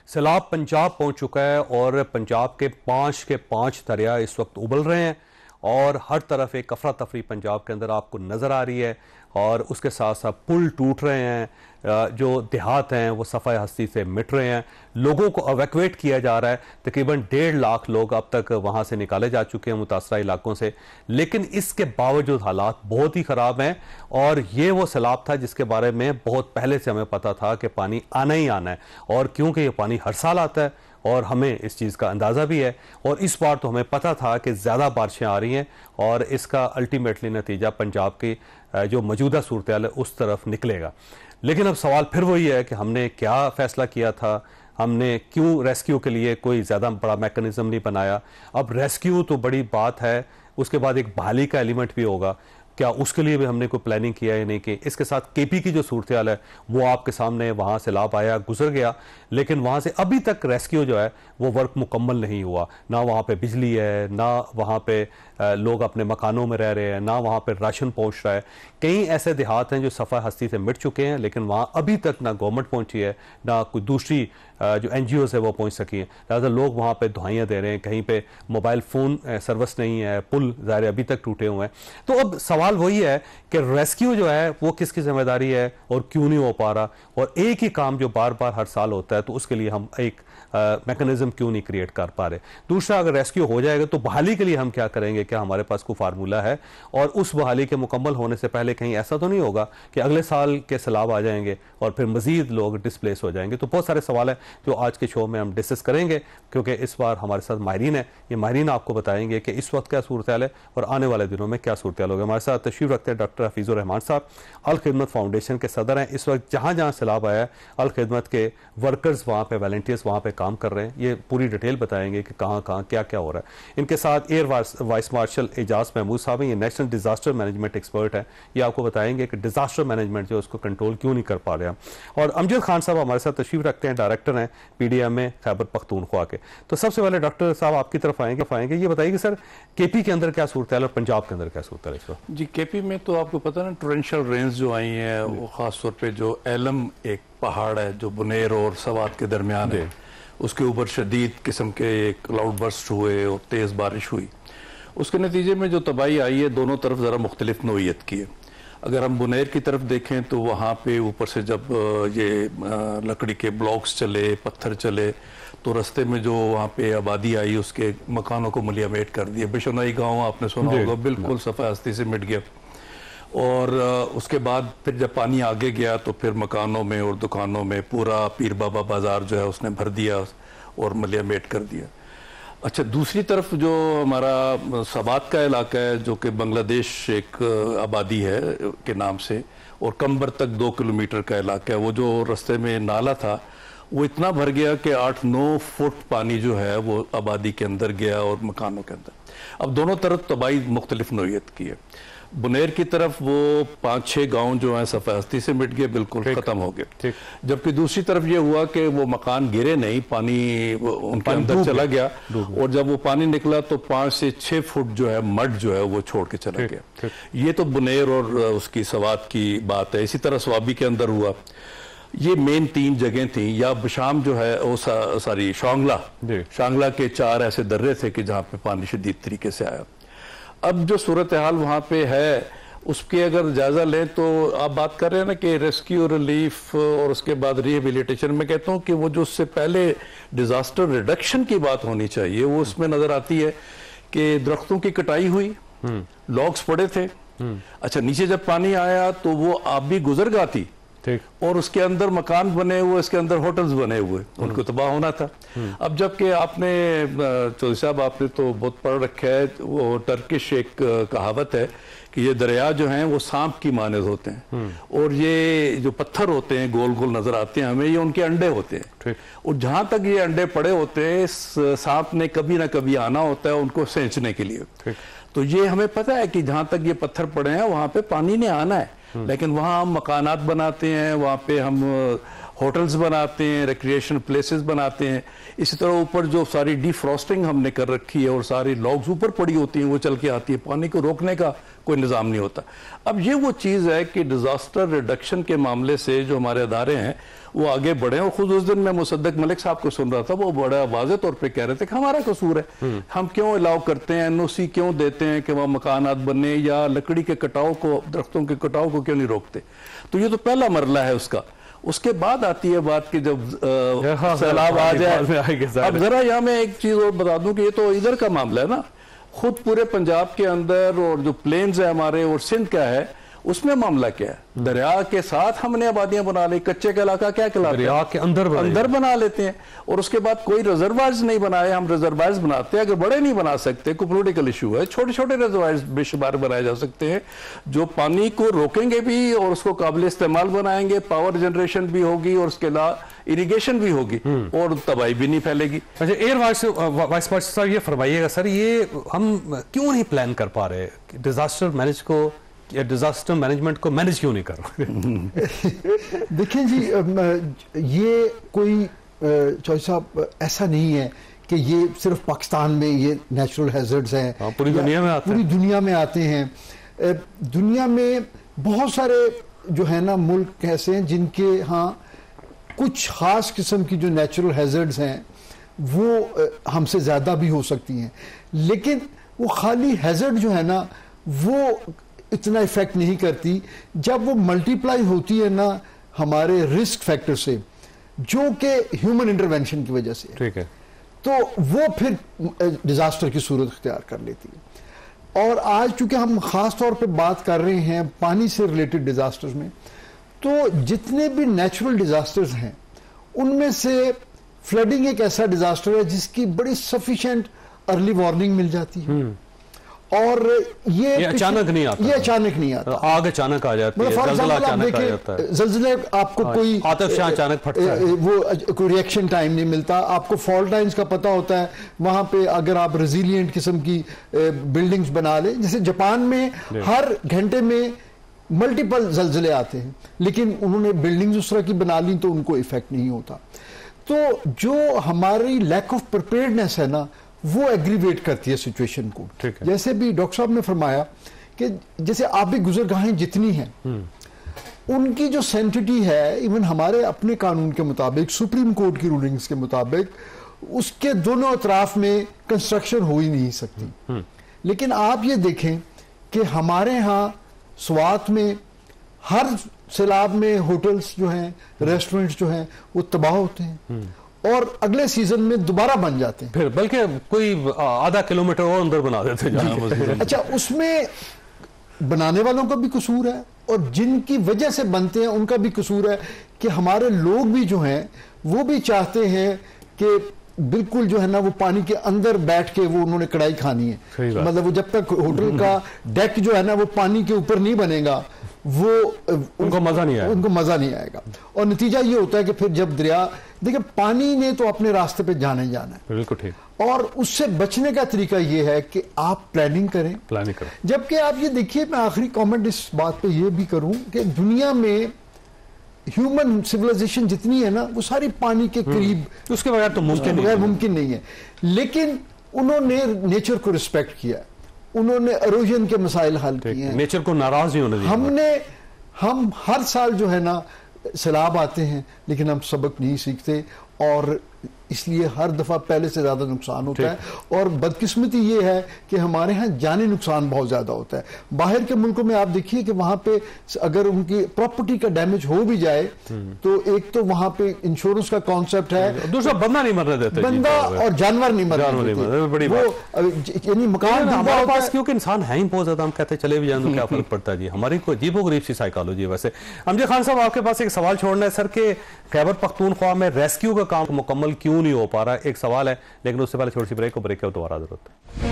सैलाब पंजाब पहुंच चुका है और पंजाब के पांच दरिया इस वक्त उबल रहे हैं और हर तरफ एक अफरा तफरी पंजाब के अंदर आपको नज़र आ रही है और उसके साथ साथ पुल टूट रहे हैं, जो देहात हैं वो सफ़ाए हस्ती से मिट रहे हैं, लोगों को एवैक्यूएट किया जा रहा है। तकरीबन 1.5 लाख लोग अब तक वहाँ से निकाले जा चुके हैं मुतासरा इलाकों से, लेकिन इसके बावजूद हालात बहुत ही ख़राब हैं। और ये वो सैलाब था जिसके बारे में बहुत पहले से हमें पता था कि पानी आना ही आना है, और क्योंकि ये पानी हर साल आता है और हमें इस चीज़ का अंदाज़ा भी है, और इस बार तो हमें पता था कि ज़्यादा बारिशें आ रही हैं और इसका अल्टीमेटली नतीजा पंजाब की जो मौजूदा सूरत हाल है उस तरफ निकलेगा। लेकिन अब सवाल फिर वही है कि हमने क्या फ़ैसला किया था, हमने क्यों रेस्क्यू के लिए कोई ज़्यादा बड़ा मैकेनिज़्म नहीं बनाया। अब रेस्क्यू तो बड़ी बात है, उसके बाद एक बहाली का एलिमेंट भी होगा, क्या उसके लिए भी हमने कोई प्लानिंग किया है नहीं कि। इसके साथ केपी की जो सूरत हाल है वो आपके सामने, वहाँ से सैलाब आया गुजर गया, लेकिन वहाँ से अभी तक रेस्क्यू जो है वो वर्क मुकम्मल नहीं हुआ। ना वहाँ पे बिजली है, ना वहाँ पे लोग अपने मकानों में रह रहे हैं, ना वहाँ पे राशन पहुँच रहा है। कई ऐसे देहात हैं जो सफ़ा हस्ती से मिट चुके हैं, लेकिन वहाँ अभी तक ना गवर्नमेंट पहुँची है, ना कोई दूसरी जो NGOs है वो पहुँच सकी हैं। लिहाजा लोग वहाँ पे दुआइयाँ दे रहे हैं, कहीं पे मोबाइल फ़ोन सर्विस नहीं है, पुल ज़ाहिर अभी तक टूटे हुए हैं। तो अब सवाल वही है कि रेस्क्यू जो है वो किसकी जिम्मेदारी है और क्यों नहीं हो पा रहा, और एक ही काम जो बार बार हर साल होता है तो उसके लिए हम एक मैकेनिज्म क्यों नहीं क्रिएट कर पा रहे। दूसरा, अगर रेस्क्यू हो जाएगा तो बहाली के लिए हम क्या करेंगे, क्या हमारे पास कोई फार्मूला है, और उस बहाली के मुकम्मल होने से पहले कहीं ऐसा तो नहीं होगा कि अगले साल के सैलाब आ जाएंगे और फिर मजीद लोग डिस्प्लेस हो जाएंगे। तो बहुत सारे सवाल हैं जो आज के शो में हम डिस्कस करेंगे, क्योंकि इस बार हमारे साथ माहिरीन है। ये माहिरीन आपको बताएंगे कि इस वक्त क्या सूरत हाल है और आने वाले दिनों में क्या सूरत हाल होगा। हमारे साथ तशरीफ रखते हैं डॉक्टर हफीजुर रहमान साहब, अल खिदमत फाउंडेशन के सदर हैं। इस वक्त जहाँ जहाँ सैलाब आया है अल खिदमत के वर्कर्स वहाँ पे, वॉलंटियर्स वहाँ पे काम कर रहे हैं। ये पूरी डिटेल बताएंगे कि कहाँ कहाँ क्या क्या हो रहा है। इनके साथ air vice marshal Ejaz Mahmood साहब हैं, ये नेशनल डिजास्टर मैनेजमेंट एक्सपर्ट है। ये आपको बताएंगे कि डिजास्टर मैनेजमेंट जो उसको कंट्रोल क्यों नहीं कर पा रहे हैं। और अमजद खान साहब हमारे साथ तशरीफ रखते हैं, डायरेक्टर हैं PDMA खैबर पख्तूनख्वा के। तो सबसे पहले डॉक्टर साहब आपकी तरफ आएंगे, ये बताइए कि सर KP के अंदर क्या सूरत है और पंजाब के अंदर क्या सूरत है इस वक्त। जी, KP में तो आपको पता ना टोरेंशियल रेंज जो आई है वो खास तौर पे जो एलम एक पहाड़ है जो बुनेर और सवात के दरमियान है, उसके ऊपर शदीद किस्म के क्लाउड बर्स्ट हुए और तेज़ बारिश हुई। उसके नतीजे में जो तबाही आई है दोनों तरफ ज़रा मुख्तलिफ नोयत की है। अगर हम बुनेर की तरफ देखें तो वहाँ पे ऊपर से जब ये लकड़ी के ब्लॉक्स चले, पत्थर चले, तो रास्ते में जो वहाँ पे आबादी आई उसके मकानों को मुलियामेट कर दिया। बिशोनाई गांव आपने सुना होगा, बिल्कुल सफ़ा हस्ती से मिट गया। और उसके बाद फिर जब पानी आगे गया तो फिर मकानों में और दुकानों में पूरा पीर बाबा बाज़ार जो है उसने भर दिया और मुलियामेट कर दिया। अच्छा, दूसरी तरफ जो हमारा सवात का इलाका है जो कि बांग्लादेश एक आबादी है के नाम से, और कंबर तक 2 किलोमीटर का इलाका है, वो जो रास्ते में नाला था वो इतना भर गया कि 8-9 फुट पानी जो है वो आबादी के अंदर गया और मकानों के अंदर। अब दोनों तरफ तबाही मुख्तलिफ नोयत की है। बुनेर की तरफ वो 5-6 गांव जो हैं सफ़ा हस्ती से मिट गए, बिल्कुल ख़त्म हो गए, जबकि दूसरी तरफ ये हुआ कि वो मकान गिरे नहीं, पानी उनके अंदर चला गया, और जब वो पानी निकला तो 5 से 6 फुट जो है मड जो है वो छोड़ के चला गया। ये तो बुनेर और उसकी सवात की बात है। इसी तरह स्वाबी के अंदर हुआ। ये मेन 3 जगह थी, या बशाम जो है वो सारी शांगला के 4 ऐसे दर्रे थे कि जहाँ पे पानी शदीद तरीके से आया। अब जो सूरत हाल वहाँ पे है उसके अगर जायजा लें तो आप बात कर रहे हैं ना कि रेस्क्यू, रिलीफ और उसके बाद रिहेबिलिटेशन, में कहता हूँ कि वो जो उससे पहले डिजास्टर रिडक्शन की बात होनी चाहिए वो उसमें नजर आती है कि दरख्तों की कटाई हुई, लॉग्स पड़े थे। अच्छा, नीचे जब पानी आया तो वो आबी गुजरगाह थी और उसके अंदर मकान बने हुए, इसके अंदर होटल्स बने हुए, उनको तबाह होना था। अब जबकि आपने चौधरी साहब आपने तो बहुत पढ़ रखा है, वो टर्किश एक कहावत है कि ये दरिया जो हैं वो सांप की मानद होते हैं, और ये जो पत्थर होते हैं गोल गोल नजर आते हैं हमें, ये उनके अंडे होते हैं, और जहां तक ये अंडे पड़े होते हैं सांप ने कभी ना कभी आना होता है उनको सेंचने के लिए। तो ये हमें पता है कि जहां तक ये पत्थर पड़े हैं वहां पे पानी ने आना है, लेकिन वहां हम मकानात बनाते हैं, वहां पे हम होटल्स बनाते हैं, रिक्रिएशन प्लेसेस बनाते हैं। इसी तरह ऊपर जो सारी डिफ्रॉस्टिंग हमने कर रखी है और सारी लॉग्स ऊपर पड़ी होती हैं, वो चल के आती है, पानी को रोकने का कोई निज़ाम नहीं होता। अब ये वो चीज़ है कि डिज़ास्टर रिडक्शन के मामले से जो हमारे अदारे हैं वो आगे बढ़े। और खुद उस दिन मैं मुसद्दक मलिक साहब को सुन रहा था, वो बड़ा वाज़े तौर पे कह रहे थे कि हमारा कसूर है, हम क्यों अलाउ करते हैं, एनओसी क्यों देते हैं कि वहाँ मकानात बने, या लकड़ी के कटाव को, दरख्तों के कटाव को क्यों नहीं रोकते। तो ये तो पहला मरला है उसका। उसके बाद आती है बात कि जब सैलाब आ जाए। अब जरा यहाँ मैं एक चीज और बता दूं कि ये तो इधर का मामला है ना, खुद पूरे पंजाब के अंदर और जो प्लेन्स है हमारे और सिंध का है, उसमें मामला क्या है। दरिया के साथ हमने आबादियां बना ली, कच्चे का इलाका क्या कहलाता है, दरिया के अंदर बना लेते हैं। और उसके बाद कोई रिजर्वायर्स नहीं बनाए, हम रिजर्वायर्स बनाते हैं, अगर बड़े नहीं बना सकते, कोई पॉलिटिकल इशू है, छोटे छोटे रिजर्वायर्स बेशुमार बनाए जा सकते हैं जो पानी को रोकेंगे भी और उसको काबिल इस्तेमाल बनाएंगे, पावर जनरेशन भी होगी और उसके अलावा इरिगेशन भी होगी और तबाही भी नहीं फैलेगी। अच्छा, एयर वाइस मार्शल साहब ये फरमाइएगा सर, ये हम क्यों नहीं प्लान कर पा रहे, डिजास्टर मैनेजमेंट को मैनेज क्यों नहीं कर रहे? देखिए जी, ये कोई चौधरी साहब ऐसा नहीं है कि ये सिर्फ पाकिस्तान में ये नेचुरल हैजर्ड्स हैं, पूरी दुनिया में आते हैं। पूरी दुनिया में आते हैं। दुनिया में बहुत सारे जो है ना मुल्क ऐसे हैं जिनके यहाँ कुछ खास किस्म की जो नेचुरल हैजर्ड्स हैं वो हमसे ज़्यादा भी हो सकती हैं, लेकिन वो खाली हैजर्ड जो है ना वो इतना इफेक्ट नहीं करती जब वो मल्टीप्लाई होती है ना हमारे रिस्क फैक्टर से, जो कि ह्यूमन इंटरवेंशन की वजह से। ठीक है। तो वो फिर डिजास्टर की सूरत इख्तियार कर लेती है। और आज चूंकि हम खास तौर पे बात कर रहे हैं पानी से रिलेटेड डिजास्टर्स में, तो जितने भी नेचुरल डिजास्टर्स हैं उनमें से फ्लडिंग एक ऐसा डिजास्टर है जिसकी बड़ी सफिशिएंट अर्ली वार्निंग मिल जाती है। और ये अचानक नहीं आता, ये अचानक नहीं आता, आग अचानक आ जाती है, ज़लज़ला अचानक आ जाता है, ज़लज़ले आपको कोई आतिशबाज़ अचानक फटता है, वो कोई रिएक्शन टाइम नहीं मिलता, आपको फॉल्ट लाइन्स का पता होता है। वहां पे अगर आप रेजिलिएंट किस्म की बिल्डिंग्स बना लें, जैसे जापान में हर घंटे में मल्टीपल ज़लज़ले आते हैं, लेकिन उन्होंने बिल्डिंग्स उस तरह की बना ली तो उनको इफेक्ट नहीं होता। तो जो हमारी लैक ऑफ प्रिपेयर्डनेस है ना, वो एग्रीवेट करती है सिचुएशन को। जैसे भी डॉक्टर साहब ने फरमाया कि जैसे आबी गुजरगाहें जितनी हैं उनकी जो सेंटिटी है, इवन हमारे अपने कानून के मुताबिक, सुप्रीम कोर्ट की रूलिंग्स के मुताबिक, उसके दोनों अतराफ में कंस्ट्रक्शन हो ही नहीं सकती। लेकिन आप ये देखें कि हमारे यहाँ स्वात में हर सैलाब में होटल्स जो हैं, रेस्टोरेंट्स जो हैं, वो तबाह होते हैं और अगले सीजन में दोबारा बन जाते हैं, फिर बल्कि कोई आधा किलोमीटर और अंदर बना देते हैं। अच्छा, उसमें बनाने वालों का भी कसूर है और जिनकी वजह से बनते हैं उनका भी कसूर है कि हमारे लोग भी जो हैं वो भी चाहते हैं कि बिल्कुल जो है ना वो पानी के अंदर बैठ के वो उन्होंने कढ़ाई खानी है। मतलब वो जब तक होटल का डेक जो है ना वो पानी के ऊपर नहीं बनेगा वो उनको मजा नहीं आएगा। और नतीजा ये होता है कि फिर जब दरिया, देखिए पानी ने तो अपने रास्ते पे जाना ही जाना है, बिल्कुल ठीक, और उससे बचने का तरीका ये है कि आप प्लानिंग करें। जबकि आप ये देखिए, मैं आखिरी कमेंट इस बात पे ये भी करूं कि दुनिया में ह्यूमन सिविलाइजेशन जितनी है ना वो सारी पानी के करीब, उसके बगैर तो मुमकिन नहीं है। लेकिन उन्होंने नेचर को रिस्पेक्ट किया, उन्होंने एरोजन के मसाइल हल किए हैं, नेचर को नाराज नहीं होने दिया। हम हर साल जो है ना सैलाब आते हैं लेकिन हम सबक नहीं सीखते और इसलिए हर दफा पहले से ज्यादा नुकसान होता है। और बदकिस्मती ये है कि हमारे यहाँ जानी नुकसान बहुत ज्यादा होता है। बाहर के मुल्कों में आप देखिए कि वहां पे अगर उनकी प्रॉपर्टी का डैमेज हो भी जाए तो एक तो वहां पे इंश्योरेंस का कॉन्सेप्ट है, दूसरा बंदा नहीं मरने देते, बंदा और जानवर नहीं मरने देते। यानी मकान हमारे पास क्योंकि इंसान है ही बहुत ज्यादा, हम कहते चले भी जाए तो क्या फर्क पड़ता है जी, हमारी कोई अजीबोगरीब सी साइकोलॉजी है। वैसे अमजद खान साहब, आपके पास एक सवाल छोड़ना है सर के खैबर पख्तूनख्वा में रेस्क्यू का काम मुकम्मल क्यों नहीं हो पा रहा है, एक सवाल है, लेकिन उससे पहले छोटी सी ब्रेक को, ब्रेक के दोबारा जरूरत है।